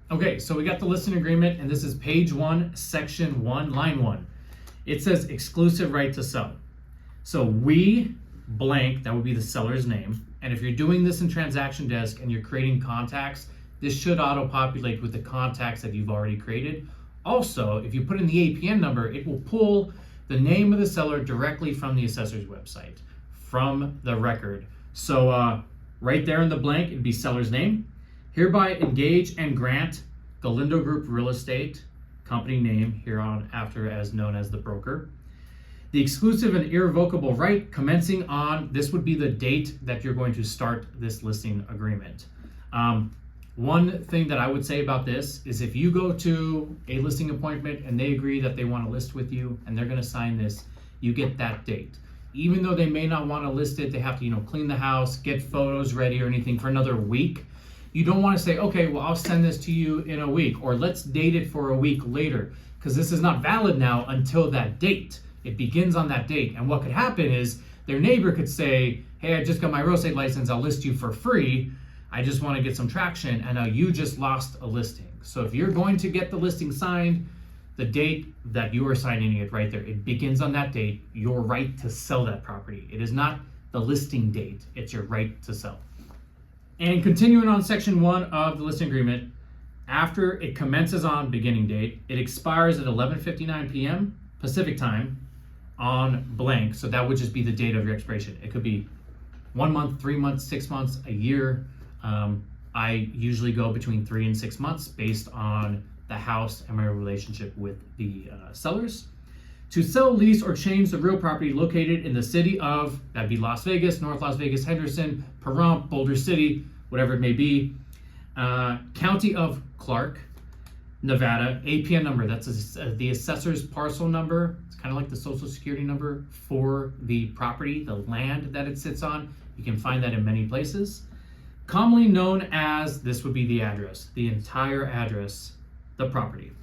Okay, so we got the listing agreement, and this is page 1, section 1, line 1. It says exclusive right to sell. So we blank, that would be the seller's name. And if you're doing this in Transaction Desk and you're creating contacts, this should auto-populate with the contacts that you've already created. Also, if you put in the APN number, it will pull the name of the seller directly from the assessor's website, from the record. So right there in the blank, it'd be seller's name. Hereby engage and grant Galindo Group Real Estate, company name hereon after as known as the broker, the exclusive and irrevocable right commencing on, this would be the date that you're going to start this listing agreement. One thing that I would say about this is if you go to a listing appointment and they agree that they want to list with you and they're going to sign this, you get that date. Even though they may not want to list it, they have to, clean the house, get photos ready or anything for another week. You don't want to say, okay, well, I'll send this to you in a week, or let's date it for a week later, because this is not valid now until that date. It begins on that date. And what could happen is their neighbor could say, hey, I just got my real estate license, I'll list you for free. I just want to get some traction, and now you just lost a listing. So if you're going to get the listing signed, the date that you are signing it right there, it begins on that date, your right to sell that property. It is not the listing date, it's your right to sell. And continuing on section 1 of the listing agreement, after it commences on beginning date, it expires at 11:59 p.m. Pacific time on blank. So that would just be the date of your expiration. It could be 1 month, 3 months, 6 months, a year. I usually go between 3 and 6 months based on the house and my relationship with the sellers. To sell, lease, or change the real property located in the city of, that'd be Las Vegas, North Las Vegas, Henderson, Pahrump, Boulder City, whatever it may be, County of Clark, Nevada, APN number, that's the assessor's parcel number. It's kind of like the social security number for the property, the land that it sits on. You can find that in many places. Commonly known as, this would be the address, the entire address, the property.